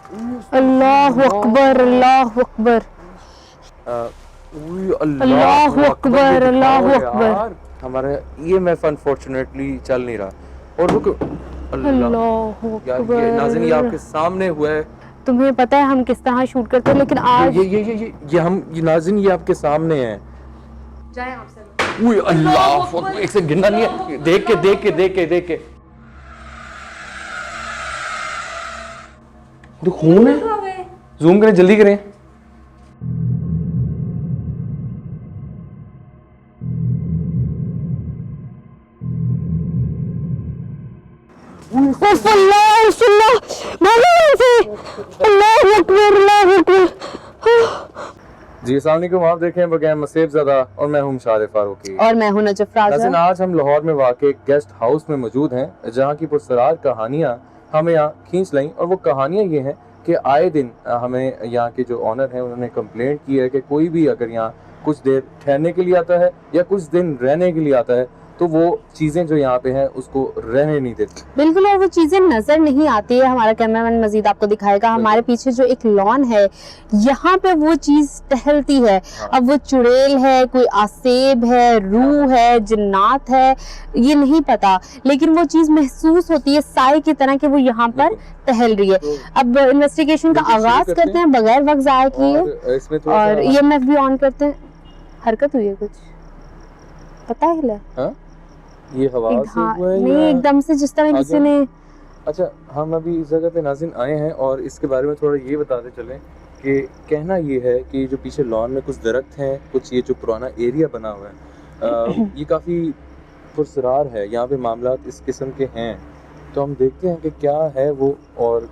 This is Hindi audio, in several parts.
अल्लाह अकबर, अल्लाह अकबर, अल्लाह अकबर, अल्लाह अकबर, हमारा EMF अनफॉर्चुनेटली चल नहीं रहा। और रुको, अल्लाह अल्लाह यार, ये नाज़रीन ये आपके अकबर। सामने हुआ है। तुम्हें पता है हम किस तरह शूट करते हैं, लेकिन आज ये नाज़रीन ये आपके सामने है। जाए आपसे। उई अल्लाह, एक से गिनना नहीं है, देख के देख के देख के देख के तो खून है। जूम करें, जल्दी करें। जी अस्सलाम वालेकुम, आप देखें प्रोग्राम मसीब ज़दा और मैं हूं मुशारिफ फारूकी और मैं हूं नजफ राजा। आज हम लाहौर में वाक़ गेस्ट हाउस में मौजूद हैं, जहां की पुरसरार कहानियां हमें यहाँ खींच लाईं। और वो कहानियां ये हैं कि आए दिन हमें यहाँ के जो ऑनर हैं उन्होंने कंप्लेंट की है कि कोई भी अगर यहाँ कुछ देर ठहरने के लिए आता है या कुछ दिन रहने के लिए आता है तो वो चीज़ें जो यहाँ पे हैं उसको रहने नहीं देती। बिल्कुल, और वो चीजें नजर नहीं आती है। हमारा कैमरामैन मजीद आपको दिखाएगा। हमारे पीछे जो एक लॉन है, यहाँ पे वो चीज टहलती है। हाँ। अब वो चुड़ैल है, कोई आसेब है, रूह है, जिन्नात है, ये नहीं पता, लेकिन वो चीज महसूस होती है साए की तरह कि वो यहाँ पर टहल रही है। तो अब इन्वेस्टिगेशन का आगाज करते हैं बगैर वक्त जाया किए, और EMF भी ऑन करते हैं। हरकत हुई है कुछ, पता है? हाँ? ये हवा से हुआ है नहीं, एकदम से जिस तरह किसी ने। अच्छा, हम अभी इस जगह पे नाज़रीन आए हैं और इसके बारे में थोड़ा ये बताते चलें कि कहना ये है कि जो पीछे लॉन में कुछ दरख्त हैं, कुछ ये जो पुराना एरिया बना हुआ है, ये काफ़ी पुरसरार है। यहाँ पे मामलात इस किस्म के हैं, तो हम देखते हैं कि क्या है वो। और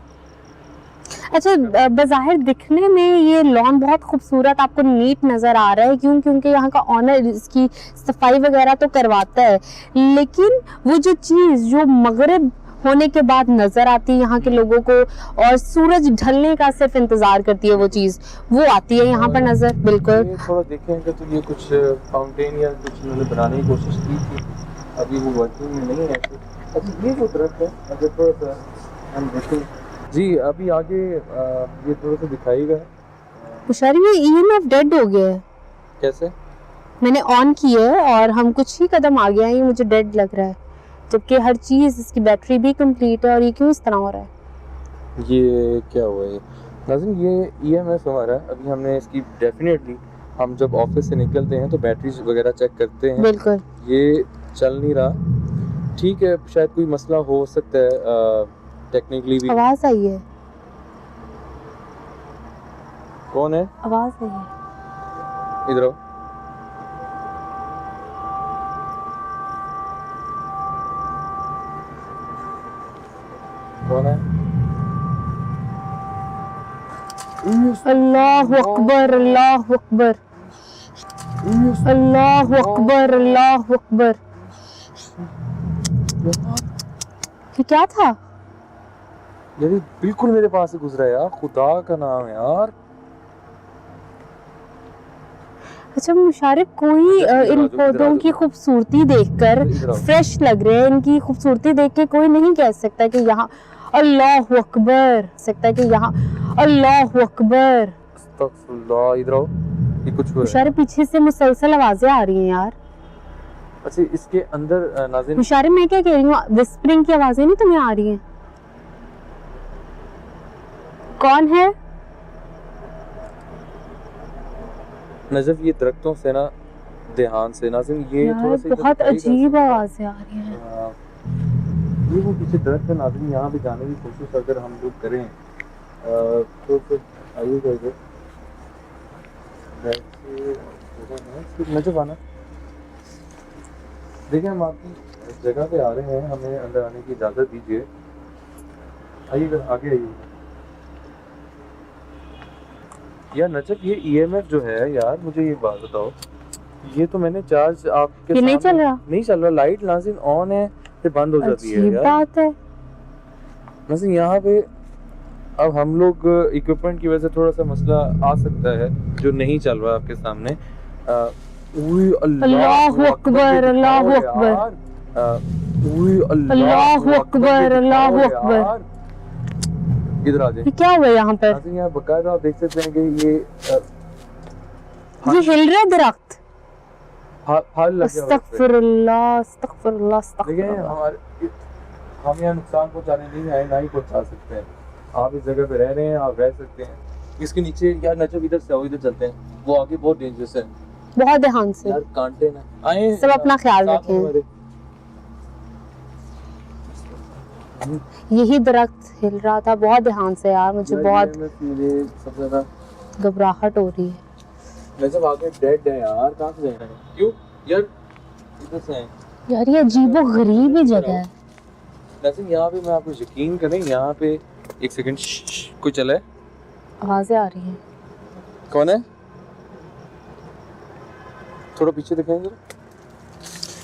अच्छा, बज़ाहिर दिखने में ये लॉन बहुत खूबसूरत आपको नीट नज़र आ रहा है, क्यों? क्योंकि यहाँ का ऑनर इसकी सफाई वगैरह तो करवाता है, लेकिन वो जो चीज़ जो मगरिब होने के बाद नज़र आती है यहाँ के लोगों को और सूरज ढलने का सिर्फ इंतज़ार करती है, वो चीज़ वो आती है यहाँ पर नज़र। बिल्कुल, थोड़ा देखेंगे तो ये कुछ फाउंटेन या कुछ उन्होंने बनाने की कोशिश की थी, अभी वो वर्किंग में नहीं है। अच्छा, ये जो दरख्त है, अगर थोड़ा सा हम देखें जी, अभी आगे ये थोड़ा सा दिखाएगा। मुशारी में EMF डेड हो गया है। कैसे? मैंने ऑन किया है और हम कुछ ही कदम आगे आए, मुझे डेड लग रहा है, जबकि हर चीज़, इसकी बैटरी भी कंप्लीट है, और ये क्यों इस तरह हो रहा है? ये क्या हुआ है नाज़रीन? ये EMF हमारा, अभी हमने इसकी डेफिनेटली हम जब ऑफिस से निकलते हैं तो बैटरीज वगैरह चेक करते हैं। बिल्कुल, ये चल नहीं रहा। ठीक है, शायद कोई मसला हो सकता है टेक्निकली भी। आवाज़ आई है। कौन है? आवाज़ आई है। इधर आओ। कौन है? अल्लाह अकबर, अल्लाह अकबर, अल्लाह अकबर, अल्लाह अकबर। ये क्या था? यार बिल्कुल मेरे पास से गुजरा यार, खुदा का नाम है यार। अच्छा मुशारिफ, कोई इन पौधों की खूबसूरती देखकर फ्रेश लग रहे हैं। इनकी खूबसूरती देख के कोई नहीं कह सकता कि यहाँ अल्लाह अकबर, सकता है कि यहाँ अल्लाह अकबर। अस्तगफुरुल्लाह, इधर आओ। ये कुछ हुआ है। मुशारिफ, पीछे से मुसलसल आवाजें आ रही हैं यार। अच्छा, इसके अंदर नाज़रीन, मुशारिफ मैं क्या कह रही हूँ, विस्परिंग की आवाजें नहीं तुम्हें आ रही हैं? कौन है? नजफ ये दरख्तों से ना, ध्यान से नाज़रीन, ये थोड़ा सा बहुत अजीब आवाजें आ रही हैं। ये वो पीछे दरख्त है नाज़रीन, यहाँ भी जाने की कोशिश अगर हम लोग करें तो फिर आइएगा इधर। नजफ आना, देखिए हम आपकी इस जगह पे आ रहे हैं, हमें अंदर आने की इजाज़त दीजिए। आइएगा, आगे आइएगा। यार नजफ, ये EMF जो है यार, मुझे ये बात बताओ, ये तो मैंने चार्ज आपके नहीं चल रहा, नहीं चल रहा। लाइट नाज़रीन ऑन है फिर बंद हो जाती है यार। बात है नाज़रीन, यहाँ पे अब हम लोग इक्विपमेंट की वजह से थोड़ा सा मसला आ सकता है जो नहीं चल रहा आपके सामने। अल्लाह अकबर, अल्लाह अकबर, अल्लाह अकबर, अल्लाह अकबर। इधर आ जाए। ये क्या हुआ यहाँ पर? नाज़रीन यहाँ बकायदा आप देख सकते हैं कि ये हिल रहा है दरख्त। फल लगे हुए हैं। अस्तगफिरुल्लाह अस्तगफिरुल्लाह देखिए अस्तगफिरुल्लाह। हम यहाँ नुकसान पहुँचाने नहीं आए, ना ही पहुँचा सकते हैं। आप इस जगह पे रह रहे हैं, आप रह सकते हैं। इसके नीचे यार नजब इधर से आओ, इधर चलते हैं, वो आगे बहुत डेंजरस है बहुत ध्यान से यार, कांटे ना आए। सब अपना ख्याल रखें। यही दरख्त हिल रहा था, बहुत ध्यान से यार, मुझे बहुत सबसे ज्यादा घबराहट हो रही है। नजब आगे डेड है यार, कहाँ से जाना है? क्यों यार इधर से आए यार ये अजीबो गरीब ही जगह है। वैसे यहाँ पे मैं आपको यकीन करें, यहाँ पे एक सेकंड कोई चला है, आवाजें आ रही हैं। कौन है? थोड़ा पीछे दिखाएंगे।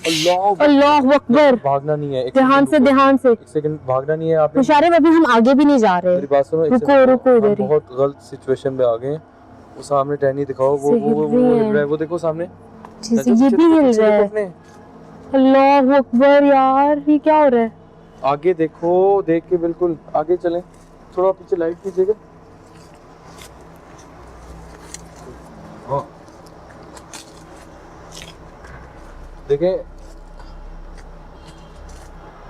अल्लाह अकबर। भागना नहीं है, ध्यान से ध्यान से। एक सेकंड भागना नहीं है। आप मुशारिब अभी हम आगे भी नहीं जा रहे। मेरी बात सुनो, रुको रुको इधर ही। बहुत गलत सिचुएशन में आ गए हैं। वो सामने टहनी दिखाओ, वो हिल रहा है, वो देखो सामने। ये भी हिल रहा है। अल्लाह अकबर यार, ये क्या हो रहा है? आगे देखो, देख के बिल्कुल आगे चलें। थोड़ा पीछे लाइट कीजिएगा। देखें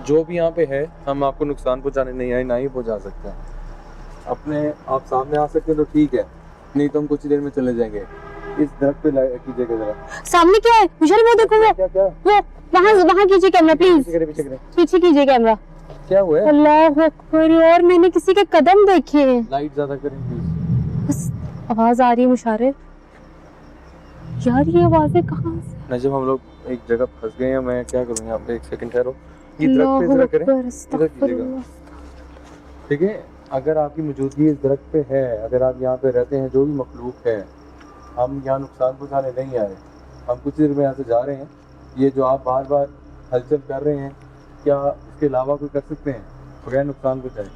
जो भी यहाँ पे है, हम आपको नुकसान पहुंचाने नहीं आए, ना ही पहुंचा सकते हैं। अपने आप सामने आ सकते हैं तो ठीक है, नहीं तो हम कुछ देर में चले जाएंगे। इस दरख्त पे कीजिएगा जरा। सामने क्या है मुशारिब? वो देखो, वो क्या वो वहाँ कीजिए कैमरा प्लीज। पीछे कीजिए कैमरा। क्या हुआ है? अल्लाह अकबर यार, मैंने किसी के कदम देखे हैं। लाइट ज्यादा करें प्लीज। आवाज आ रही है मुशारिब। यार ये आवाजें कहाँ से? नजब हम लोग एक जगह फंस गए हैं। मैं क्या करूँ यहाँ पे? एक सेकंड ठहरो, ये दरख्त पे जरा करें, इधर कीजिएगा। ठीक है, अगर आपकी मौजूदगी इस दरख्त पे है, अगर आप यहाँ पे रहते हैं, जो भी मखलूक है, हम यहाँ नुकसान पहुँचाने नहीं आए। हम कुछ देर में यहाँ से जा रहे हैं। ये जो आप बार बार हलचल कर रहे हैं, क्या इसके अलावा कोई कर सकते हैं बगैर नुकसान पहुँचाए?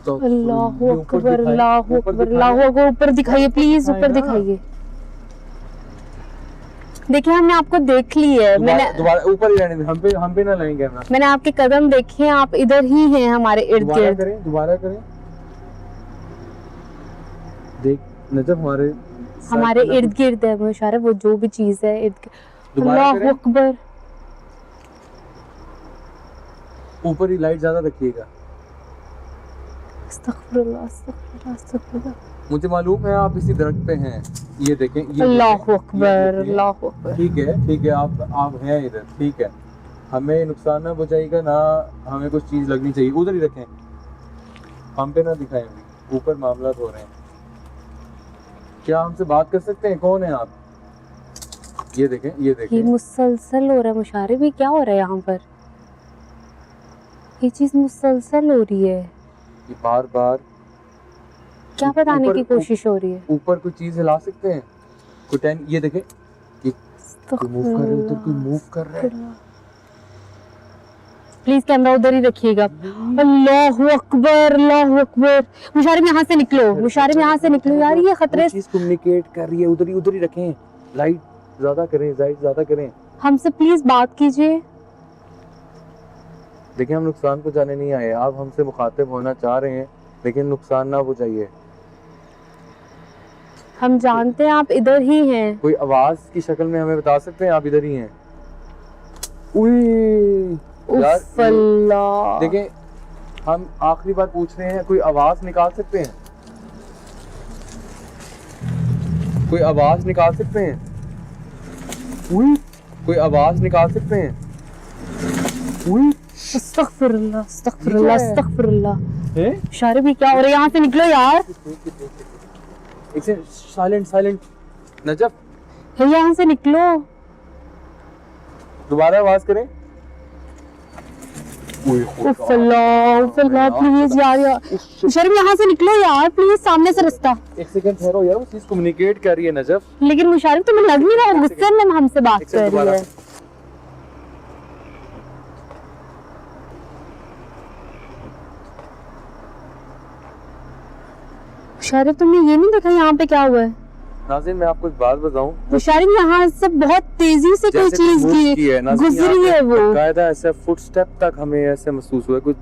अल्लाह अकबर अल्लाह अकबर अल्लाह अकबर। ऊपर दिखाइए प्लीज, ऊपर दिखाइए। देखिए हमने आपको देख ली है। मैंने दोबारा ऊपर ही रहने दें, हम पे ना लाएंगे कैमरा। मैंने आपके कदम देखे हैं, आप इधर ही हैं हमारे इर्द गिर्द। दोबारा करें। देख नजब हमारे इर्द गिर्द है मुशारिब, वो जो भी चीज है इर्द गिर्द। दोबारा अल्लाह अकबर। ऊपर ही लाइट ज्यादा रखिएगा। अस्तगफिरुल्लाह अस्तगफिरुल्लाह अस्तगफिरुल्लाह। मुझे मालूम है आप इसी दरख्त पे हैं। ये देखें, ये अल्लाह देखें, अकबर अल्लाह अकबर। ठीक है, आप हैं इधर, ठीक है। हमें नुकसान ना पहुंचाएगा, ना हमें कुछ चीज लगनी चाहिए। उधर ही रखें, हम पे ना दिखाएं। ऊपर मामला हो रहे हैं। क्या हमसे बात कर सकते हैं? कौन है आप? ये देखें, ये मुसलसल हो रहा है मुशारिब। ये क्या हो रहा है यहाँ पर? ये चीज मुसलसल हो रही है। ये बार बार क्या बताने की कोशिश हो रही है? ऊपर कोई चीज हिला सकते हैं? ये देखें, कोई मूव कर रहा है, उधर कोई मूव कर रहा है। प्लीज कैमरा उधर ही रखिएगा। अल्लाह अकबर अल्लाह अकबर। मुशारिब यहाँ से निकलो, मुशारिब यहाँ से निकलो यार, ये खतरे। चीज कम्युनिकेट कर रही है, उधर ही रखें। लाइट ज्यादा करें। हमसे प्लीज बात कीजिए। देखिए हम नुकसान पहुंचाने नहीं आए। आप हमसे मुखातिब होना चाह रहे हैं, लेकिन नुकसान ना पहुंचाइए। हम जानते हैं आप इधर ही हैं। कोई आवाज की शक्ल में हमें बता सकते हैं आप इधर ही हैं? उफ अल्लाह। देखें, हम आखिरी बार पूछ रहे हैं, कोई आवाज निकाल सकते हैं? कोई आवाज निकाल सकते हैं? कोई आवाज निकाल सकते हैं? अस्तगफिरुल्लाह अस्तगफिरुल्लाह अस्तगफिरुल्लाह। मुशारिब क्या हो रहा है? यहाँ से निकलो यार। साइलेंट नजब, यहाँ से निकलो। दोबारा आवाज करें। उफ अल्लाह प्लीज यार मुशारिब यहाँ से निकलो यार प्लीज, सामने से रास्ता। एक सेकंड ठहरो यार, वो चीज कम्युनिकेट कर रही है नजब। लेकिन मुशारिब तुम्हें लग नहीं रहा गुस्से में हमसे बात कर रही है? मुशारिब तुमने ये नहीं देखा यहाँ पे क्या हुआ है? नाज़रीन मैं आपको एक बात बताऊं, मुशारिब यहाँ से बहुत तेजी से कोई चीज गुजरी है, वो कायदा ऐसे फुटस्टेप तक हमें ऐसे महसूस हुआ, कुछ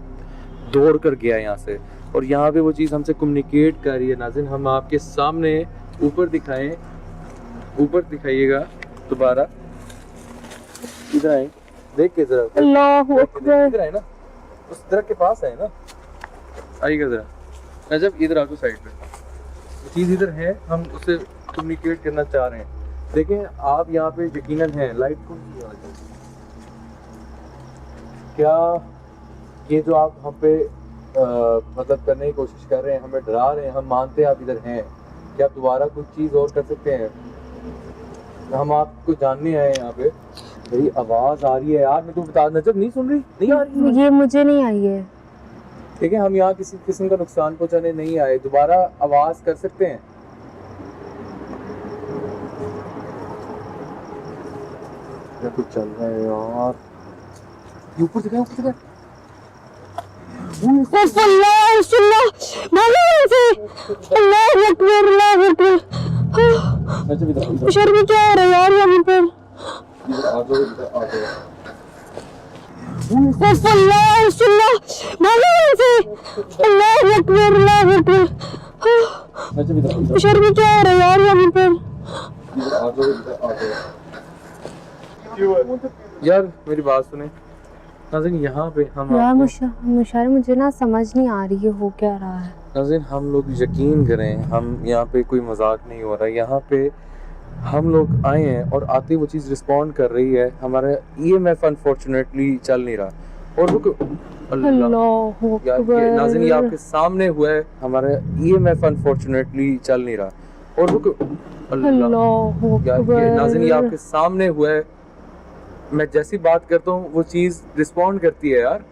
दौड़ कर गया यहाँ से, और यहाँ पे वो चीज़ हमसे कम्युनिकेट कर रही है। नाज़रीन हम आपके सामने ऊपर दिखाएं, ऊपर दिखाइएगा दोबारा, इधर आए, देख के जरा, अल्लाहु अकबर। इधर आए ना, उस दरख्त के पास है ना, आइएगा जरा नजब, इधर आ, साइड पे चीज़ इधर है, हम उससे कम्युनिकेट करना चाह रहे हैं। देखें आप यहाँ पे यकीनन है, लाइट को क्या ये जो आप हम पे मतलब करने की कोशिश कर रहे हैं, हमें डरा रहे हैं, हम मानते हैं आप इधर हैं, क्या आप दोबारा कुछ चीज़ और कर सकते हैं? हम आपको जानने आए हैं यहाँ पे। मेरी आवाज़ आ रही है यार, मैं तो बता, नजब नहीं सुन रही, नहीं आ रही ये मुझे नहीं आई है। ठीक है, हम यहाँ किसी किस्म का नुकसान पहुँचाने नहीं आए, दोबारा आवाज़ कर सकते हैं? क्या कुछ चल रहा है यार, ये ऊपर दिखाए, ऊपर दिखाए। शर्म क्या हो रहा है यार यहाँ पर? शर्म क्या हो रहा है यार यहाँ पर? यार मेरी बात सुने नाज़रीन, यहाँ पे हम यार मुशार मुझे ना समझ नहीं आ रही है हो क्या रहा है। नाज़रीन हम लोग यकीन करें, हम यहाँ पे कोई मजाक नहीं हो रहा है, यहाँ पे हम लोग आए हैं और आते वो चीज़ रिस्पॉन्ड कर रही है। हमारा EMF अनफॉर्चुनेटली चल नहीं रहा, और वो अल्लाहु यार नाज़रीन ये आपके सामने हुआ है, हमारा EMF अनफॉर्चुनेटली चल नहीं रहा, और वो अल्लाहु यार नाज़रीन ये आपके सामने हुआ है, मैं जैसी बात करता हूँ वो चीज़ रिस्पॉन्ड करती है यार,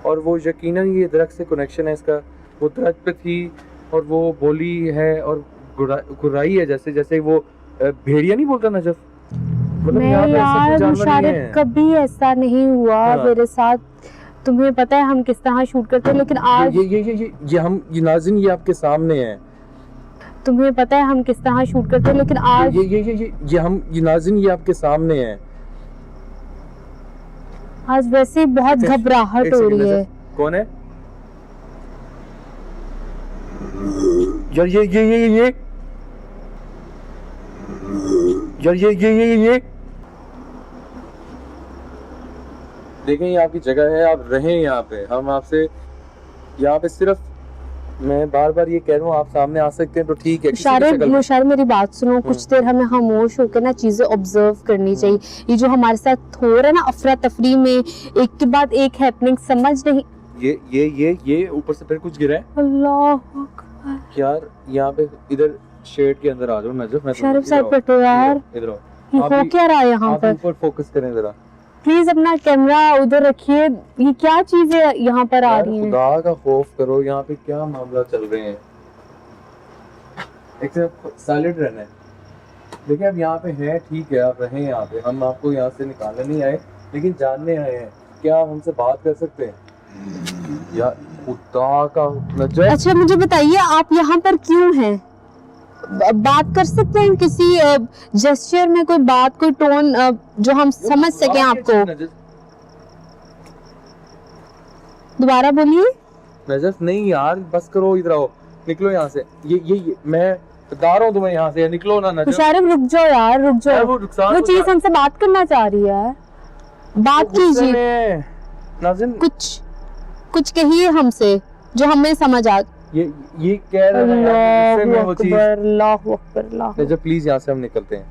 और वो यकीनन ये दरख्त से कनेक्शन है इसका, वो दरख्त पे थी और वो बोली है और गुर्राई है, जैसे जैसे वो भेड़िया नहीं बोलता नजफ, मतलब मैं यार मुशारिफ कभी ऐसा नहीं हुआ मेरे साथ। तुम्हें पता है हम किस तरह शूट करते हैं, लेकिन आज ये हम ये नाज़रीन ये आपके सामने है, तुम्हें पता है हम किस तरह शूट करते हैं, लेकिन आज ये हम ये नाज़रीन ये आपके सामने है। आज वैसे बहुत घबराहट हो रही है। कौन है यार? ये यार ये देखें, ये आपकी जगह है, आप रहें यहाँ पे, हम आपसे यहाँ पे सिर्फ, मैं बार बार ये कह रहा हूँ, आप सामने आ सकते हैं तो ठीक है। मुशार मेरी बात सुनो, कुछ देर हमें खामोश होकर ना चीजें ऑब्जर्व करनी चाहिए। ये जो हमारे साथ हो रहा है ना अफरा तफरी में, एक के बाद एक हैपनिंग, समझ नहीं। ये ऊपर से फिर कुछ गिरा है। अल्लाह यार यहाँ पे इधर शेड के अंदर आ जाओ नजर, मैं शारिफ साहब बैठो यार, इधर आओ, ये हो क्या रहा है यहाँ पर? ऊपर फोकस करें जरा प्लीज, अपना कैमरा उधर रखिए। ये क्या चीजें यहाँ पर आ रही हैं? खुदा का खौफ करो, यहाँ पे क्या मामला चल रहे हैं, एक साइलेंट रहना है। देखिए अब यहाँ पे है, ठीक है आप रहें यहाँ पे, हम आपको यहाँ से निकालने नहीं आए, लेकिन जानने आए हैं, क्या आप हमसे बात कर सकते हैं यार? खुदा का नजर। अच्छा मुझे बताइए आप यहाँ पर क्यों हैं? बात कर सकते हैं किसी जेस्चर में, कोई बात, कोई टोन जो हम समझ सकें आपको? दोबारा बोलिए। नजफ नहीं यार, बस करो, इधर आओ, निकलो यहाँ से। ये मैं बता रहा हूँ तुम्हें, यहाँ से निकलो ना नजफ। मुशारिफ रुक जाओ यार, रुक जाओ, वो चीज हमसे बात करना चाह रही है, बात कीजिए। नाज़रीन कुछ कहिए हमसे जो हमें समझ आ। ये कह रहे हैं वो चीज। अल्लाहु अकबर, अल्लाह। अच्छा प्लीज यहाँ से हम निकलते हैं।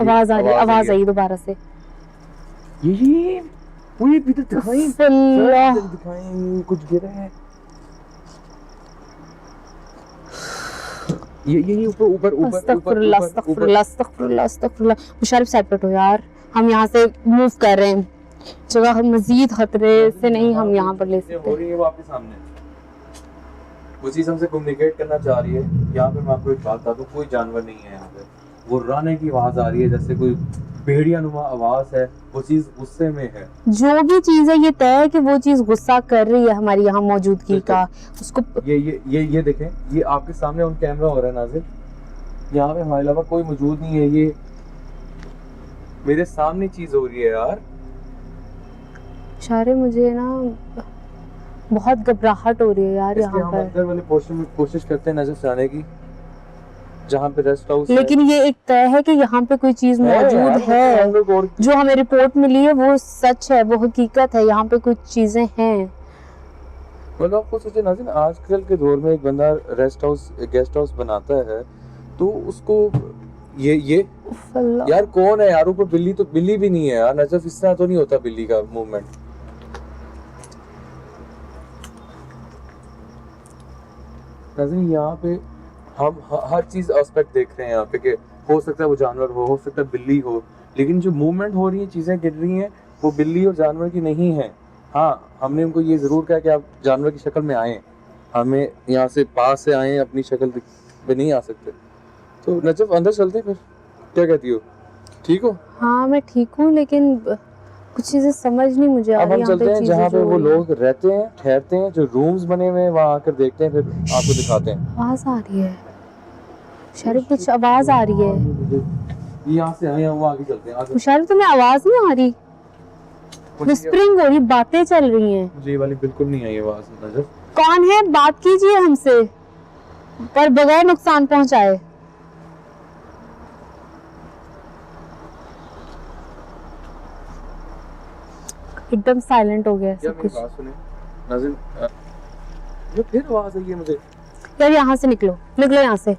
आवाज आ रही, आवाज आई दोबारा से। ये वो ये भीतर दिखाई कुछ गिरा है। ये ऊपर मुशारिफ साहब बैठो यार, हम यहाँ से मूव कर रहे हैं, जगह मजीद खतरे से नहीं हम यहाँ पर ले सकते। हो रही है वो आपके सामने, वो चीज हमसे कम्युनिकेट करना चाह रही है। यहाँ पे मैं आपको एक बात बता दूं, कोई जानवर नहीं है यहाँ पे, वो राने की आवाज आ रही है, जैसे कोई भेड़िया नुमा आवाज है, वो चीज गुस्से में है। जो भी चीज है ये तय है कि वो चीज गुस्सा कर रही है हमारी यहाँ मौजूदगी का, उसको। ये देखें, ये आपके सामने ऑन कैमरा हो रहा है नाज़िर, यहाँ पे हमारे अलावा कोई मौजूद नहीं है, ये मेरे सामने चीज हो रही है यार। इशारे मुझे ना बहुत घबराहट हो रही है यार इसके यहाँ हम पर। अंदर वाले पोर्शन में कोशिश करते हैं नजर से आने की, जहाँ पे रेस्ट हाउस लेकिन ये एक तय है कि यहाँ पे कोई चीज मौजूद है, हम लोग और जो हमें रिपोर्ट मिली है वो सच है, वो हकीकत है, यहाँ पे कुछ चीजें हैं। मतलब आपको सोचे नाज़रीन, आजकल के दौर में एक बंदा रेस्ट हाउस गेस्ट हाउस बनाता है तो उसको ये उफ अल्लाह। यार कौन है यार, ऊपर बिल्ली तो बिल्ली भी नहीं है यार नजफ, इस तरह तो नहीं होता बिल्ली का मूवमेंट। नाज़रीन यहाँ पे हम हर चीज एस्पेक्ट देख रहे हैं यहाँ पे कि हो सकता है वो जानवर हो सकता है बिल्ली हो, लेकिन जो मूवमेंट हो रही है, चीजें गिर रही हैं, वो बिल्ली और जानवर की नहीं है। हाँ, हमने उनको ये जरूर कहा कि आप जानवर की शक्ल में आए, हमें यहाँ से पास से आए, अपनी शक्ल पे नहीं आ सकते। तो नजफ अंदर चलते हैं फिर, क्या कहती हो, ठीक हो? हाँ मैं ठीक हूँ, लेकिन कुछ चीजें समझ नहीं मुझे आ अब रही हम चलते हैं चीजें जहाँ पे जो वो हो रही हैं। लोग रहते हैं, ठहरते हैं, जो रूम्स बने हुए हैं वहाँ आकर देखते हैं, फिर आपको दिखाते हैं। आवाज आ रही है मुशारिफ, कुछ आवाज आ रही है। ये यहाँ से आए हैं, वो आगे चलते हैं। आगे मुशारिफ तुम्हें आवाज नहीं आ रही? विस्परिंग हो रही, बातें चल रही हैं। मुझे ये वाली बिल्कुल नहीं आई आवाज नजर। कौन है? बात कीजिए हमसे, पर बगैर नुकसान पहुंचाए। एकदम साइलेंट हो गया क्या सब मेरी कुछ। बात सुने नाज़रीन, ये फिर आवाज आई है मुझे। यार यहाँ से निकलो, निकलो यहाँ से,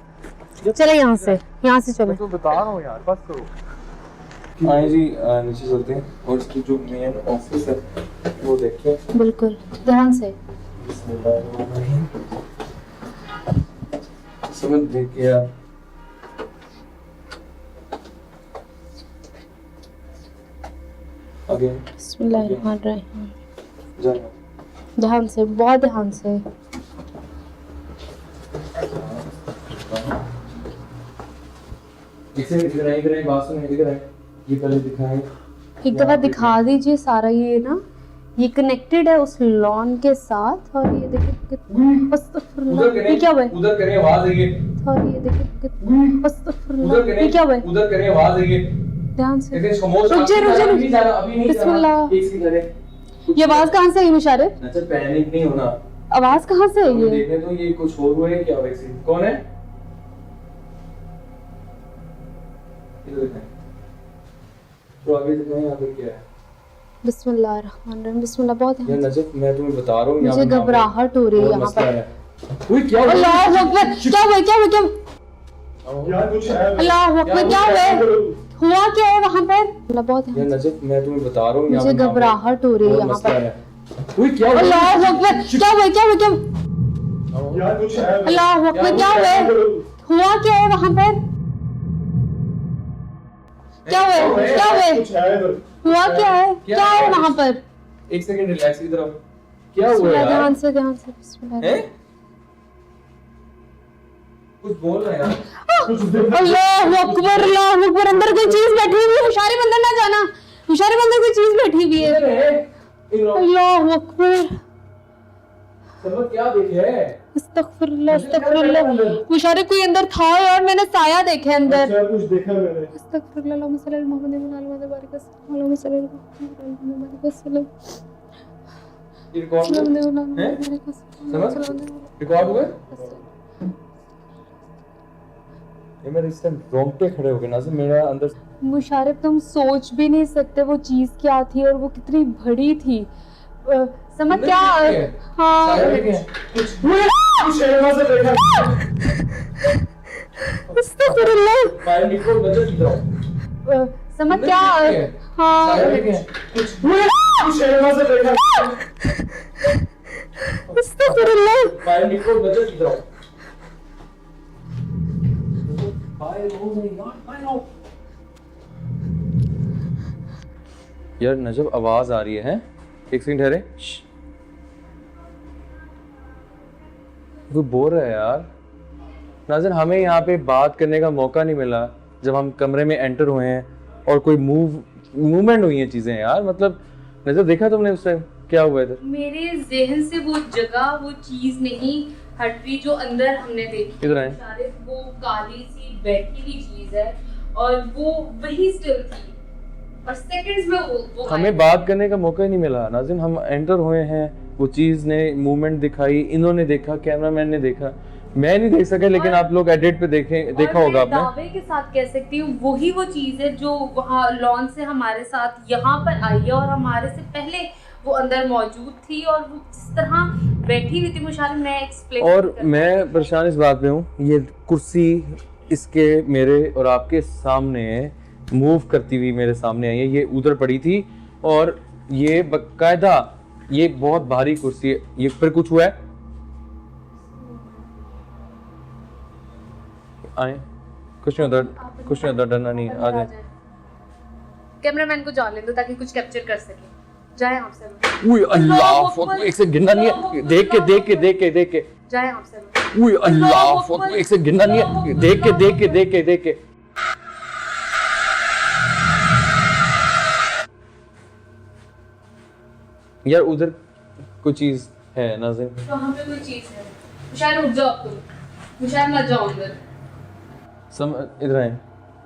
चलो यहाँ से चलो। मैं तो बता रहा हूँ यार, बस करो। आए जी, नीचे चलते हैं और इसकी जो मेन ऑफिस है वो देखते हैं। बिल्कुल ध्यान से। समझ देखिए आप, आगे बिस्मिल्लाहिर्रहमानिर्रहीम। जाए ध्यान से, बहुत ध्यान से। इसे इधर आई बात सुन, इधर आई, ये पहले दिखाएं। एक दफा दिखा दीजिए सारा ये ना, ये कनेक्टेड है उस लॉन के साथ। और ये देखिए कितना अस्तगफुरुल्लाह, ये क्या हुआ है? उधर करें, आवाज आई है। और ये देखिए कितना अस्तगफुरुल्लाह, ये क्या हुआ है? उधर करें, आवाज आई है। ध्यान से। लेकिन खामोश, रुक जा, रुक जा, रुक अभी नहीं जाना, अभी नहीं जाना। बिस्मिल्लाह। एक सेकंड करें। ये आवाज कहाँ से आई मुशारिफ? अच्छा, पैनिक नहीं होना, आवाज कहाँ से आई तो है? देखने तो ये कुछ और हुआ है क्या? वैसे कौन है? इधर दिखाएं, तो आगे दिखाएं, यहाँ पे क्या है? बिस्मिल्लाहिर्रहमानिर्रहीम, बिस्मिल्लाह। बहुत यार ध्यान से। नजफ, मैं तुम्हें बता रहा हूँ, मुझे घबराहट हो रही है यहाँ पर। कोई क्या हुआ? अल्लाह अकबर, क्या हुआ, क्या हुआ, क्या यार कुछ है। अल्लाह अकबर, क्या हुआ क्या है वहाँ पर? अल्लाह, बहुत यार नजफ, मैं तुम्हें बता रहा हूँ, मुझे घबराहट हो रही है यहाँ पर। कोई क्या हुआ? अल्लाह अकबर, क्या हुआ, क्या हुआ, क्या यार कुछ है। अल्लाह अकबर, क्या क्या है वहाँ पर? क्या हुआ, क्या है, क्या है वहाँ पर? एक सेकंड रिलैक्स की तरफ, क्या हुआ यार? ध्यान से, ध्यान से। बिस्मिल्लाह। हैं? कुछ बोल रहे हैं यार। अल्लाह अकबर, अल्लाह अकबर, अंदर कोई चीज बैठी हुई है। मुशारिफ अंदर ना जाना, मुशारिफ अंदर कोई चीज बैठी हुई है। अल्लाह अकबर, समझ क्या देखे? अस्तगफिरुल्लाह, अस्तगफिरुल्लाह। मुशारिफ कोई अंदर था और मैंने साया देखे अंदर। अच्छा, कुछ देखा मैंने। अस्तगफिरुल्लाह, अल्लाहुम्मा सल्ली अला मुहम्मद व अला आलि बारिक वसल्लम, अल्लाहुम्मा सल्ली अला मुहम्मद व बारिक वसल्लम। ये रिकॉर्ड है? समझ? रिकॉर्ड हुआ? ये मेरे इस टाइम रोंगटे खड़े हो गए नाज़िर, मेरा अंदर। मुशारिफ तुम सोच भी नहीं सकते वो चीज क्या थी और वो कितनी बड़ी थी। समझ क्या? हाँ, अस्तगफिरुल्लाह। समझ क्या? हाँ, अस्तगफिरुल्लाह। यार नजब, आवाज आ रही है, एक सेकंड ठहरे। वो बोल रहा है यार नाज़रीन, हमें यहाँ पे बात करने का मौका नहीं मिला जब हम कमरे में एंटर हुए हैं और कोई मूवमेंट हुई है चीजें यार। मतलब नजर देखा तुमने उस टाइम क्या हुआ इधर? मेरे ज़हन से वो जगह, वो चीज नहीं हट रही जो अंदर हमने देखी। इधर आए। वो काली सी बैठी हुई चीज है और वो वही स्टिल थी। और सेकंड्स में वो हमें बात करने का मौका ही नहीं मिला नाज़रीन। हम एंटर हुए हैं, वो चीज़ ने मूवमेंट दिखाई, इन्होंने देखा, कैमरामैन ने देखा, मैं नहीं देख सका, लेकिन आप लोग एडिट पे देखा होगा आपने। दावे के साथ कह सकती हूँ वही वो चीज है जो वहाँ लॉन से हमारे साथ यहाँ पर आई है और हमारे से पहले वो अंदर मौजूद थी और वो जिस तरह बैठी हुई थी मुशारिफ, मैं एक्सप्लेन और मैं परेशान इस बात पे हूँ, ये कुर्सी इसके मेरे और आपके सामने मूव करती हुई मेरे सामने आई है, ये उधर पड़ी थी और ये बकायदा ये बहुत भारी कुर्सी है। ये फिर कुछ हुआ है? आए, कुछ नहीं होता, कुछ नहीं होता, डरना नहीं है, आ जाए। कैमरामैन को जाने दो ताकि कुछ कैप्चर कर सके। जाए आपसे। उई अल्लाह, एक से गिनना नहीं है, देख के जाए आपसे। उई अल्लाह, एक से गिनना नहीं है, देख के यार उधर कोई चीज है नाज़रीन। तो वहाँ पे कोई चीज है। मुशाहिद रुक जाओ, तुम मुशाहिद मत जाओ अंदर। इधर आए,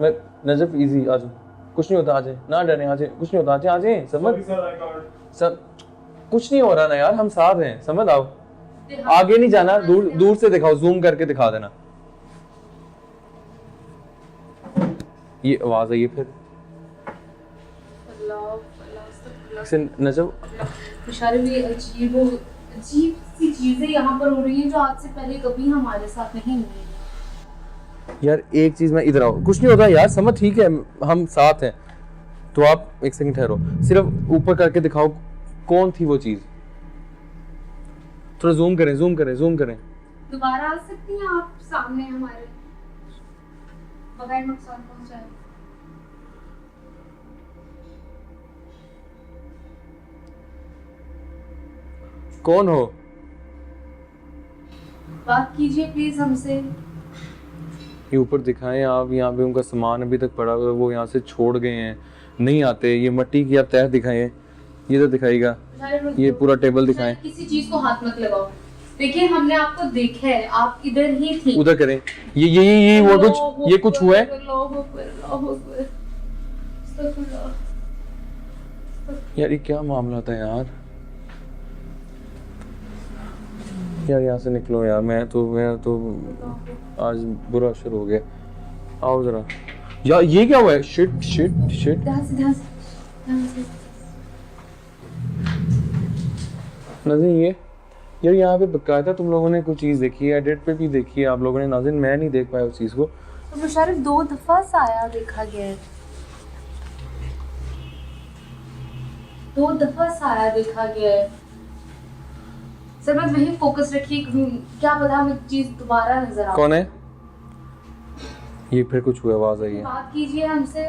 मैं नजफ इजी आ जाओ, कुछ नहीं होता, आ जाए, ना डरें, आ जाए, कुछ नहीं होता, आ जाए, समझ सब कुछ नहीं हो रहा ना यार, हम साथ हैं, समझ आओ, आगे नहीं जाना, दूर से दिखाओ, जूम करके दिखा देना। ये आवाज आई है फिर नजफ। मुशारिफ, ये अजीब सी चीजें यहाँ पर हो रही हैं जो आज से पहले कभी हमारे साथ नहीं हुई। यार एक चीज, मैं इधर आओ, कुछ नहीं होता यार, समझ ठीक है, हम साथ हैं, तो आप एक सेकंड ठहरो, सिर्फ ऊपर करके दिखाओ कौन थी वो चीज, थोड़ा जूम करें। दोबारा आ सकती हैं आप सामने हमारे, बगैर नुकसान पहुंचाए। कौन हो? बात कीजिए प्लीज हमसे। ये ऊपर दिखाएं आप, यहाँ पे उनका सामान अभी तक पड़ा हुआ है, वो यहाँ से छोड़ गए हैं, नहीं आते। ये मिट्टी की आप तह दिखाएं, ये तो दिखाएगा, ये पूरा टेबल दिखाएं। किसी चीज को हाथ मत लगाओ। देखिए हमने आपको देखा है, आप इधर ही थी। उधर करें, ये वो कुछ, ये कुछ हुआ है। यार ये क्या मामला था यार यहाँ से निकलो यार, मैं तो आज बुरा शुरू हो गया। आओ जरा यार, ये क्या हुआ है? शिट ध्यान से नाज़रीन, ये यार यहाँ पे बकायदा तुम लोगों ने कुछ चीज़ देखी है, एडिट पे भी देखी है आप लोगों ने नाज़रीन, मैं नहीं देख पाया उस चीज़ को। तो मुशारिफ 2 दफा साया देखा गया है, 2 दफा साया देखा गया है। सर बस वही फोकस रखिए, क्या पता हमें चीज दोबारा नजर आ। कौन है ये? फिर कुछ हुआ, आवाज आई है। बात कीजिए हमसे,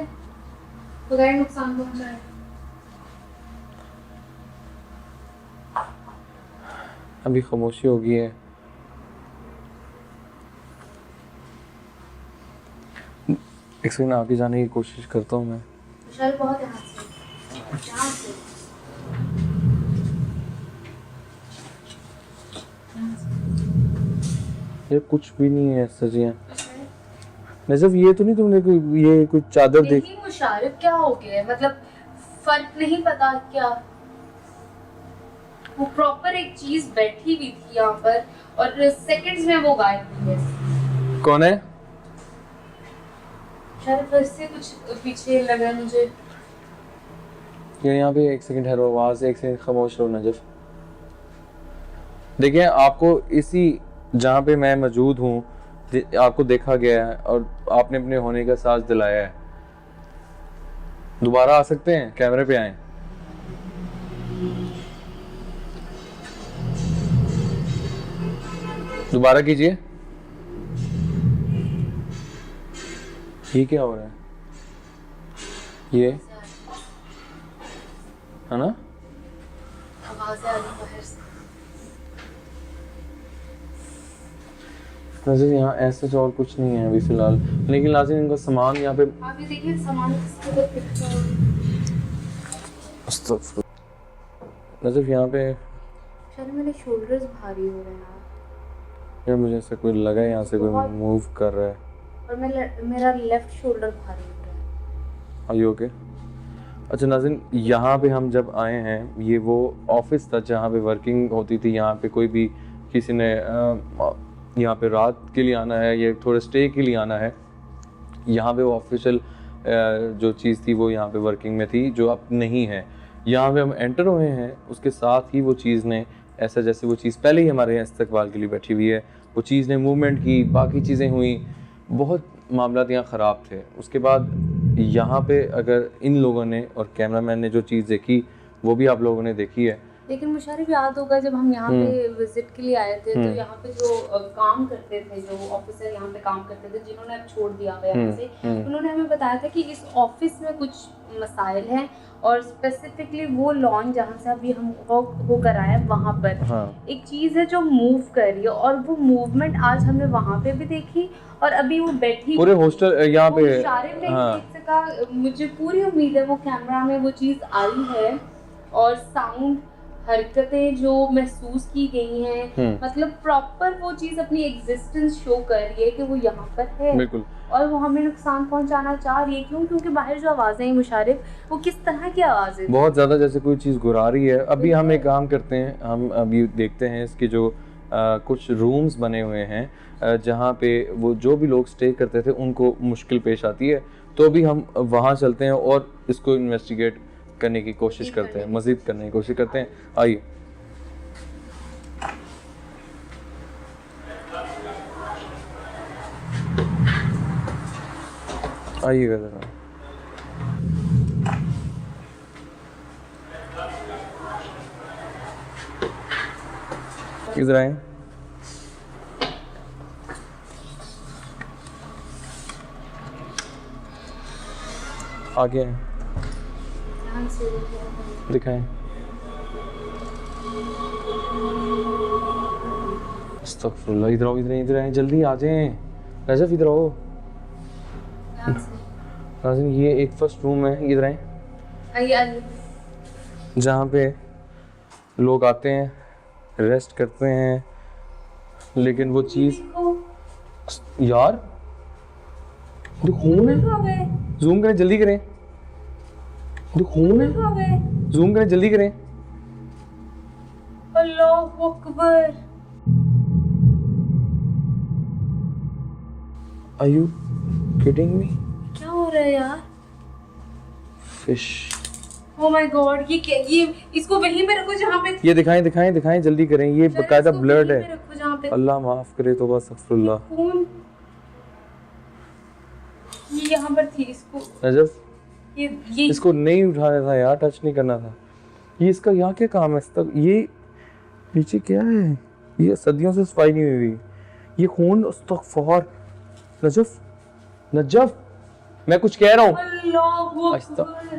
बगैर नुकसान पहुंचाए। अभी खामोशी हो गई है। एक सेकंड आगे जाने की कोशिश करता हूँ मैं। मुशारिफ बहुत यहाँ से ये कुछ भी नहीं है सजियां। नजफ ये तो नहीं तुमने ये कोई चादर देख? नहीं मुशारिफ, क्या हो गया है? मतलब फर्क नहीं पता क्या? वो प्रॉपर एक चीज बैठी हुई थी यहाँ पर और सेकंड्स में वो गायब हुई है। कौन है? शायद इससे कुछ पीछे लगा मुझे। ये यहाँ पे एक सेकंड ठहरो, आवाज एक सेकंड खामोश रहो नजफ। देखिए आपको इसी जहाँ पे मैं मौजूद हूँ आपको देखा गया है और आपने अपने होने का एहसास दिलाया है। दोबारा आ सकते हैं, कैमरे पे आए। दोबारा कीजिए। ये क्या हो रहा है? ये है ना? आवाज़ें आ रही बाहर से। नाज़रीन यहाँ ऐसा तो और कुछ नहीं है अभी फिलहाल, लेकिन नाज़रीन इनका सामान यहाँ पे आप ये देखिए सामान किसके ऊपर पिक्चर। नज़र यहाँ पे शायद मेरे शोल्डर्स भारी हो रहे हैं यार, मुझे ऐसा कोई लगा है यहाँ से कोई मूव कर रहा है और मेरा लेफ्ट शोल्डर भारी हो रहा है। Are you okay? अच्छा नाज़रीन, यहाँ पे हम जब आए हैं, ये वो ऑफिस था जहाँ पे वर्किंग होती थी। यहाँ पे कोई भी किसी ने यहाँ पे रात के लिए आना है या थोड़े स्टे के लिए आना है, यहाँ पे वो ऑफिशियल जो चीज़ थी वो यहाँ पे वर्किंग में थी, जो अब नहीं है। यहाँ पे हम एंटर हुए हैं, उसके साथ ही वो चीज़ ने ऐसा जैसे वो चीज़ पहले ही हमारे यहाँ इस्तकबाल के लिए बैठी हुई है, वो चीज़ ने मूवमेंट की, बाकी चीज़ें हुई, बहुत मामला यहाँ ख़राब थे। उसके बाद यहाँ पे अगर इन लोगों ने और कैमरामैन ने जो चीज़ देखी वो भी आप लोगों ने देखी है। लेकिन मुशारिफ याद होगा जब हम यहाँ पे विजिट के लिए आए थे, तो यहाँ पे जो काम करते थे, जो ऑफिसर यहाँ पे काम करते थे, जिन्होंने अब छोड़ दिया हुआ यहाँ से, उन्होंने हमें बताया था कि इस ऑफिस में कुछ मसाइल हैं और स्पेसिफिकली वो लॉन जहाँ से अभी हम होकर आए वहाँ पर एक चीज़ है जो मूव कर रही है, और वो मूवमेंट आज हमने वहाँ पे भी देखी और अभी वो बैठी पूरे हॉस्टल यहाँ पे देख सका। मुझे पूरी उम्मीद है वो कैमरा में वो चीज़ आई है, और साउंड, हरकतें जो महसूस की गई हैं, मतलब प्रॉपर वो चीज़ अपनी एग्जिस्टेंस शो कर रही है कि वो यहाँ पर है। बिल्कुल। और वो हमें नुकसान पहुंचाना चाह रही है। क्यों? क्योंकि बाहर जो आवाज़ें हैं मुशारिफ, वो किस तरह की आवाज़ें, बहुत ज़्यादा जैसे कोई चीज़ घुरा रही है। अभी हम एक काम करते हैं, हम अभी देखते हैं इसके जो कुछ रूम्स बने हुए हैं जहाँ पे वो जो भी लोग स्टे करते थे उनको मुश्किल पेश आती है, तो अभी हम वहाँ चलते हैं और इसको इन्वेस्टिगेट करने की कोशिश करते हैं, मज़ीद करने की कोशिश करते हैं। आइए। आइएगा ज़रा। इधर आए। आगे आए, दिखाएं। अस्तगफुरुल्लाह। इधर आओ, इधर आए, जल्दी आ जाएं। रजब इधर आओ। नाज़रीन ये एक फर्स्ट रूम है, इधर आए, जहाँ पे लोग आते हैं, रेस्ट करते हैं, लेकिन वो चीज़ यार खून है। जूम करें, जल्दी करें, खून है, जूम करें, जल्दी करें। अल्लाहु Akbar. Are you kidding me? क्या हो रहा है यार? फिश। Oh my God, ये क्या? ये इसको वहीं पे रखो जहाँ पे, ये दिखाएं, जल्दी करें। ये बकायदा ब्लड है। अल्लाह माफ करे, तौबा अस्तगफुरुल्लाह। खून ये यहाँ पर थी। इसको रजब, ये इसको नहीं उठाना था यार, टच नहीं करना था। ये इसका यहाँ क्या काम है? ये नीचे क्या है? ये सदियों से सफाई नहीं हुई। ये खून, अस्तगफुर। नजफ, मैं कुछ कह रहा हूँ।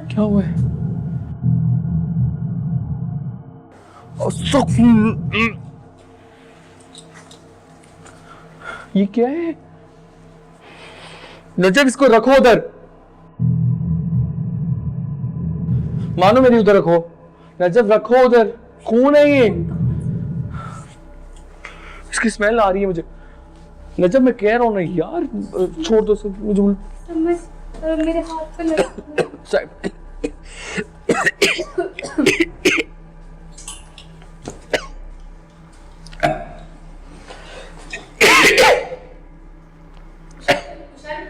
क्या हुआ है? ये क्या है? नजफ, इसको रखो उधर, मानो मेरी उधर रखो। नजफ रखो उधर, खून है ये। इसकी स्मेल आ रही है मुझे। नजफ मैं कह रहा हूँ ना यार, छोड़ दो सब, मुझे समझ मेरे हाथ पे लग।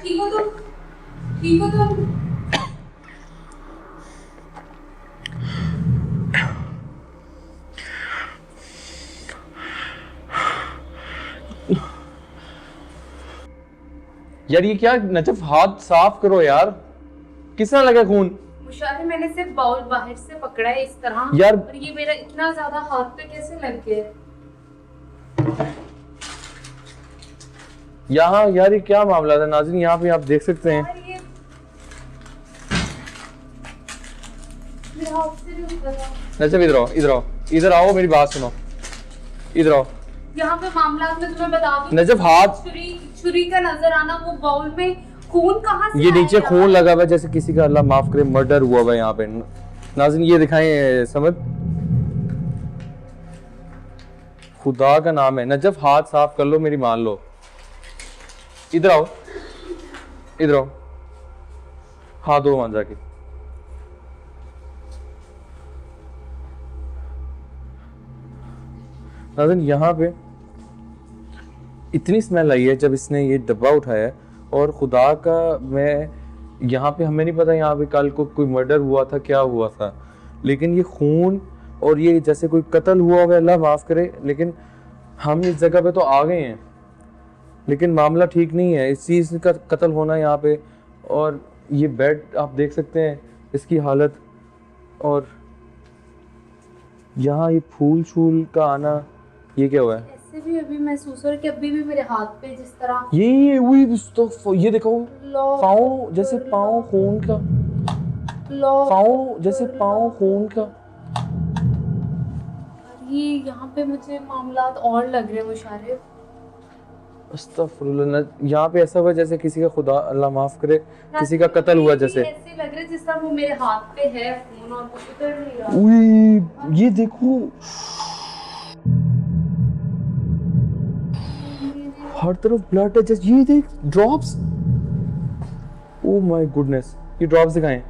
ठीक हो तुम? ठीक हो तुम? यार ये क्या? नजफ हाथ साफ करो यार, किस तरह लगा खून? मुशाहिद, मैंने सिर्फ बाउल बाहर से पकड़ा है इस तरह यार, और ये मेरा इतना ज्यादा हाथ पे कैसे लग गया? यहाँ यार ये क्या मामला था? नाज़रीन यहाँ पे आप देख सकते हैं। नजफ इधर आओ, इधर आओ, मेरी बात सुनो, इधर आओ। यहाँ पे मामला में तुम्हें बता दूं, नजफ हाथ, छुरी का नजर आना, वो बाउल में खून कहाँ से? ये नीचे खून लगा हुआ है जैसे किसी का, अल्लाह माफ करे, मर्डर हुआ हुआ है यहाँ पे। नाज़रीन ये दिखाएं समझ, खुदा का नाम है। नजफ हाथ साफ कर लो, मेरी मान लो। इधर आओ, हाथ धो वहां जाके। नाज़रीन यहाँ पे इतनी स्मेल आई है जब इसने ये डब्बा उठाया है, और खुदा का मैं यहाँ पे हमें नहीं पता यहाँ पे कल को कोई मर्डर हुआ था क्या हुआ था, लेकिन ये खून और ये जैसे कोई कत्ल हुआ होगा, अल्लाह माफ़ करे, लेकिन हम इस जगह पे तो आ गए हैं लेकिन मामला ठीक नहीं है। इस चीज़ का कत्ल होना यहाँ पे, और ये बेड आप देख सकते हैं इसकी हालत, और यहाँ ये फूल शूल का आना, ये क्या हुआ है? ऐसे भी अभी महसूस हो रहा है कि अभी भी मेरे हाथ पे जिस तरह ये वही तो ये देखो लो पाँव जैसे पाँव खून का, लो पाँव जैसे पाँव खून का। ये यहाँ पे मुझे मामलात और लग रहे हैं मुशारिफ। अस्तगफुरुल्लाह, यहाँ पे ऐसा हुआ जैसे किसी का, खुदा अल्लाह माफ करे, किसी का कत्ल हुआ जैसे। ऐसे लग रहा है जिस तरह वो मेरे हाथ पे है खून और वो उतर नहीं रहा। उई, ये देखो हर तरफ ब्लड है, जैसे ये देख ड्रॉप्स। ओह माय गुडनेस, ये ड्रॉप्स दिखाएं,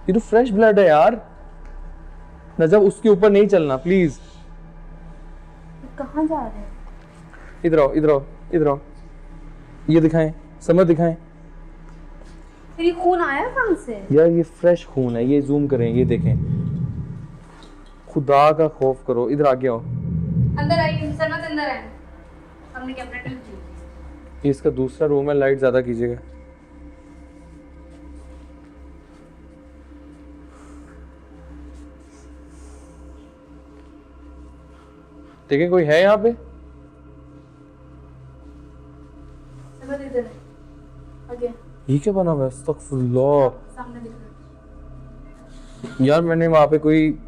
ये तो फ्रेश ब्लड है यार। नजब उसके ऊपर नहीं चलना प्लीज। कहाँ जा रहे हैं? इधर आओ, इधर आओ, इधर आओ, ये दिखाएं, समझ दिखाएं। फिर ये खून आया कहाँ से? यार ये फ्रेश खून है, ये जूम करें, ये देखें, खुदा का खौफ करो। इधर आगे आओ, अंदर आइए, सनत अंदर आए, हमने कैमरा टिल्ट किया। ये इसका दूसरा रूम है, लाइट ज्यादा कीजिएगा। देखें कोई है यहाँ पे? सनत इधर है, आगे ये क्या बना हुआ है? अस्तगफुरुल्लाह सामने दिख रहा है। यार, मैंने वहां पे कोई,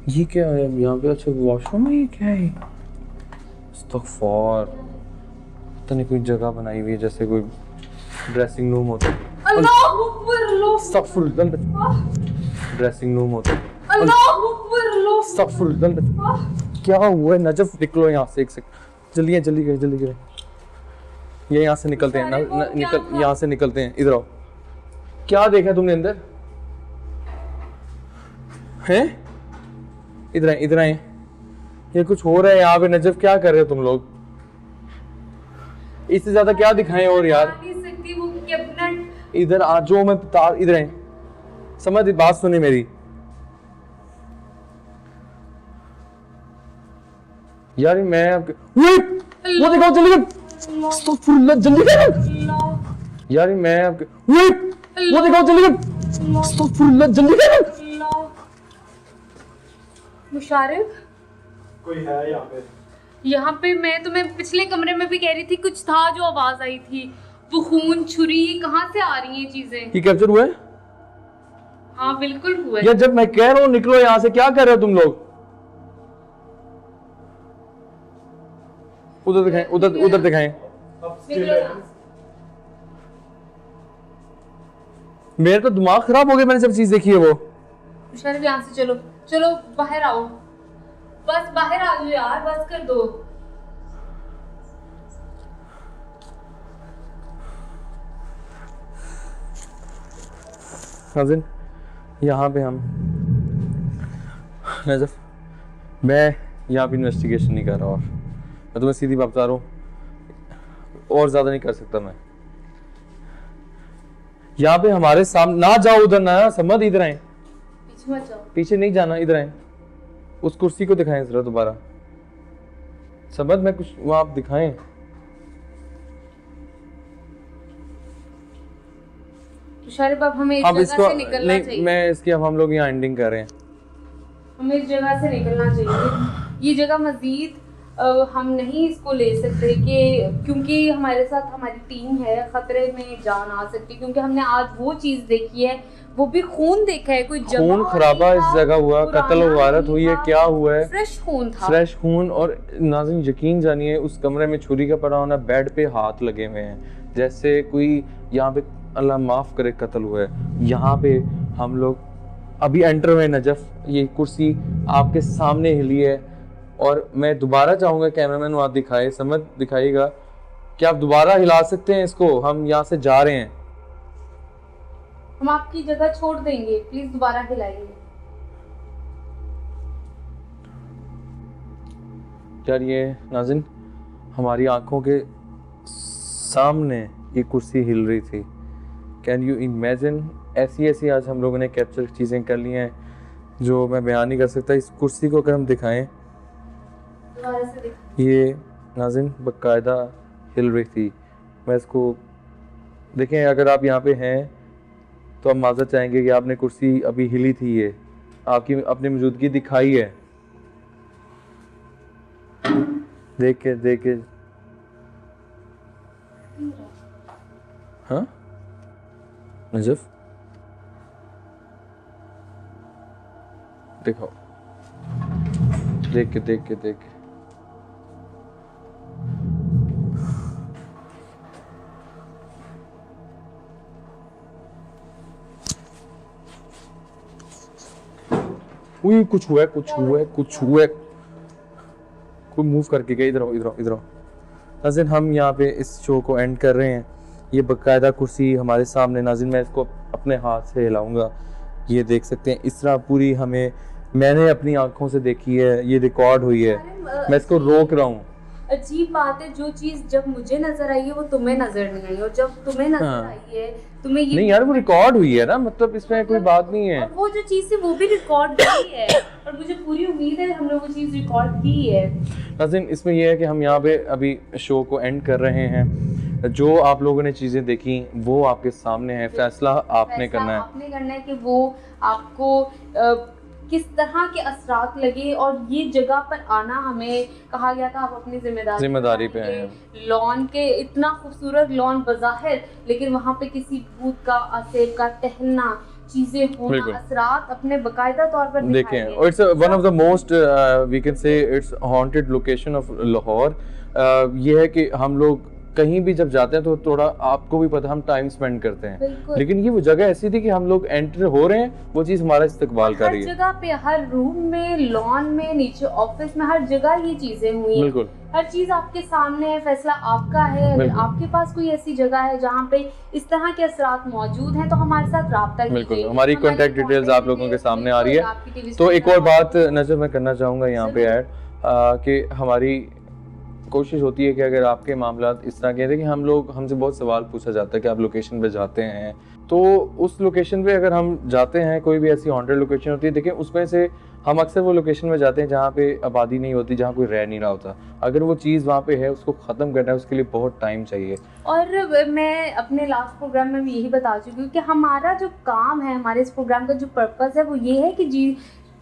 ये क्या है यहाँ पे? अच्छा वॉशरूम है, ये क्या है? अस्तगफार, पता नहीं कोई जगह बनाई हुई है जैसे कोई ड्रेसिंग रूम होता है। अल्लाह अकबर, अल्लाह अस्तगफुरुल्लाह, ड्रेसिंग रूम होता है। अल्लाह अकबर, अल्लाह अस्तगफुरुल्लाह, क्या हुआ है? नजफ निकलो यहाँ से, एक सेकंड, जल्दी जल्दी गए, जल्दी गए, ये यहाँ से निकलते हैं, निकल यहाँ से निकलते हैं। इधर आओ, क्या देखा तुमने अंदर? हैं? इधर आए, इधर आए, ये कुछ हो रहा है यहाँ पे। नजफ क्या कर रहे हो तुम लोग? इससे ज्यादा क्या दिखाएं और यार? नहीं सकती वो कैबिनेट। इधर आ जाओ, मैं इधर आए, समझ, बात सुनी मेरी यार। मैं आपके वो दिखाओ, जल्दी कर, अस्तगफुरुल्लाह, जल्दी कर यार। मैं आपके वो दिखाओ, जल्दी कर, अस्तगफुरुल्लाह, जल्दी कर। मुशारिफ, कोई है यहाँ पे? यहाँ पे मैं तुम्हें पिछले कमरे में भी कह रही थी कुछ था जो आवाज आई थी, वो खून छुरी कहाँ से आ रही हैं चीजें? ये कैप्चर हुआ है? हाँ बिल्कुल हुआ है। यार जब मैं कह रहा हूँ निकलो यहाँ से, क्या कर रहे हो तुम लोग? उधर दिखाएं, उधर उधर दिखाएं। अब निकलो यहाँ से। मेरा तो दिमाग खराब हो गया, मैंने सब चीज देखी है वो। मुशारिफ यहाँ से चलो, चलो बाहर आओ, बस बाहर आ जाओ यार, बस कर दो। नाज़रीन, यहाँ पे हम, नजफ, मैं यहाँ पे इन्वेस्टिगेशन नहीं कर रहा, और मैं तुम्हें सीधी बात बता रहा हूँ, और ज़्यादा नहीं कर सकता मैं। यहाँ पे हमारे सामने ना जाओ, उधर ना, समझ, इधर आए, पीछे मत जाओ। पीछे नहीं जाना, इधर आए, उस कुर्सी को दिखाएं जरा दोबारा, समझ, मैं कुछ वहाँ आप दिखाएं। मुशारिफ अब हमें इस अब जगह इसको से निकलना नहीं, चाहिए। मैं इसकी, अब हम लोग यहाँ एंडिंग कर रहे हैं। हमें इस जगह से निकलना चाहिए। ये जगह मजीद हम नहीं इसको ले सकते कि क्योंकि हमारे साथ हमारी टीम है, खतरे में जान आ सकती, क्योंकि हमने आज वो चीज़ देखी है, वो भी खून देखा है, कोई खून खराबा इस जगह हुआ, कत्ल वारत हुई है, क्या हुआ है? फ्रेश खून था, फ्रेश खून। और नाज़रीन यकीन जानिए, उस कमरे में छुरी का पड़ा होना, बेड पे हाथ लगे हुए हैं, जैसे कोई यहाँ पे अल्लाह माफ़ करे कत्ल हुआ है। यहाँ पे हम लोग अभी एंटर हुए नजफ, ये कुर्सी आपके सामने हिली है, और मैं दोबारा चाहूँगा कैमरामैन वहाँ दिखाए, समझ दिखाइएगा, क्या आप दोबारा हिला सकते हैं इसको? हम यहाँ से जा रहे हैं। हम आपकी जगह छोड़ देंगे, प्लीज दोबारा हिलाइए। यार ये नाज़िन हमारी आंखों के सामने ये कुर्सी हिल रही थी। Can you imagine? ऐसी ऐसी आज हम लोगों ने कैप्चर चीज़ें कर ली हैं जो मैं बयान नहीं कर सकता। इस कुर्सी को अगर हम दिखाएं, दोबारा से देखिए। ये नाज़िन बाकायदा हिल रही थी। मैं इसको देखें, अगर आप यहाँ पे हैं तो आप माज़रत चाहेंगे कि आपने कुर्सी अभी हिली थी, ये आपकी अपनी मौजूदगी दिखाई है। देख के हाँ नजफ देखो, देख के उई कुछ हुआ है, कोई मूव करके गया। इधर आओ। नाज़िन हम यहाँ पे इस शो को एंड कर रहे हैं। ये बाकायदा कुर्सी हमारे सामने, नाज़िन मैं इसको अपने हाथ से हिलाऊंगा, ये देख सकते हैं। इस तरह पूरी मैंने अपनी आंखों से देखी है, ये रिकॉर्ड हुई है। मैं इसको रोक रहा हूँ। अजीब बात है, जो चीज जब मुझे नजर आई है वो तुम्हें नजर नहीं आई, और जब तुम्हें नजर हाँ। आई है तुम्हें ये नहीं यार, वो रिकॉर्ड हुई है ना, मतलब इसमें कोई बात नहीं है। और वो जो चीज थी वो भी रिकॉर्ड की है, और मुझे पूरी उम्मीद है हमने वो चीज रिकॉर्ड की है। नाज़िन इसमें यह है कि हम यहाँ पे अभी शो को एंड कर रहे हैं। जो आप लोगों ने चीज़ें देखी वो आपके सामने है, फैसला आपने करना है कि वो आपको किस तरह के असरात लगे। और ये जगह पर आना, हमें कहा गया था आप अपनी जिम्मेदारी पे हैं। लॉन के, इतना खूबसूरत लॉन बज़ाहिर, लेकिन वहाँ पे किसी भूत का, असेब का टहलना, चीजें होना, असरात अपने बाकायदा तौर पर देखें। और it's one of the most we can say it's haunted location of Lahore. ये है कि हम लोग कहीं भी जब जाते हैं तो थोड़ा आपको भी पता हम टाइम स्पेंड करते हैं, लेकिन ये वो जगह ऐसी थी कि हम लोग एंटर हो रहे हैं, वो चीज़ हमारा इस्तकबाल कर रही है। हर जगह पे, हर रूम में, लॉन में, नीचे ऑफिस में, हर जगह ये चीजें हुई हैं। हर चीज आपके सामने है, फैसला आपका है। अगर आपके पास कोई ऐसी जगह है जहाँ पे इस तरह के असरात मौजूद हैं तो हमारे साथ राब्ता कीजिए। हमारी कॉन्टैक्ट डिटेल्स आप लोगों के सामने आ रही है। तो एक और बात नजर मैं करना चाहूँगा यहाँ पे ऐड, कि हमारी कोशिश होती है कि अगर आपके मामलात इस तरह के हैं कि हमसे बहुत सवाल पूछा जाता है कि आप लोकेशन पे जाते हैं, तो उस लोकेशन पे अगर हम जाते हैं, कोई भी ऐसी हॉन्टेड लोकेशन होती है, देखिए उसमें से हम अक्सर वो लोकेशन में जाते हैं जहाँ पे आबादी नहीं होती, जहाँ कोई रह नहीं रहा होता। अगर वो चीज़ वहाँ पे है, उसको ख़त्म करना है, उसके लिए बहुत टाइम चाहिए। और मैं अपने लास्ट प्रोग्राम में भी यही बता चुकी हूँ कि हमारा जो काम है, हमारे इस प्रोग्राम का जो पर्पस है वो ये है कि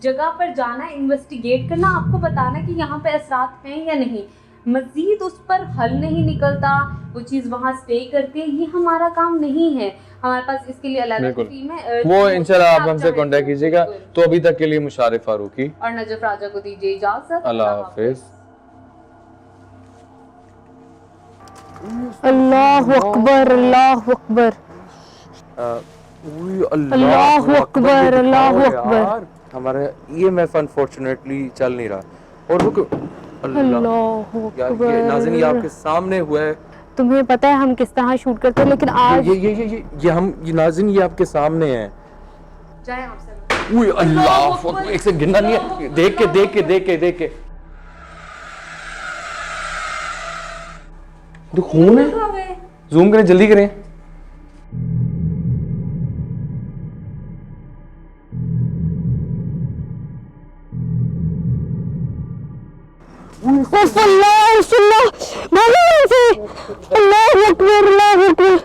जगह पर जाना, इन्वेस्टिगेट करना, आपको बताना कि यहाँ पे असरात हैं या नहीं। मज़ीद उस पर हल नहीं निकलता, वो चीज़ वहाँ स्टे करती है, ये हमारा काम नहीं है। हमारे पास इसके लिए अलग टीम है। वो इंशाल्लाह आप हमसे कांटेक्ट कीजिएगा। तो अभी तक के लिए मुशारिफ फारूकी और नजफ राजा को दीजिए इजाज़त। अल्लाह हाफिज़। अल्लाहु अकबर, अल्लाहु अकबर, अल्लाहु अकबर, अल्लाहु अकबर। हमारा ये मैफ अनफॉर्चुनेटली चल नहीं रहा। और रुको, अल्लाहु अकबर। ये नाज़िन ये आपके सामने हुआ है। तुम्हें पता है हम किस तरह शूट करते हैं, लेकिन आज ये नाज़िन ये आपके सामने है। जाए आपसे। उई अल्लाह, एक से गिनना नहीं है। देख के तो खून है। जूम करें, जल्दी करें। अल्लाह अल्लाह, अल्लाह अकबर, अल्लाह अकबर।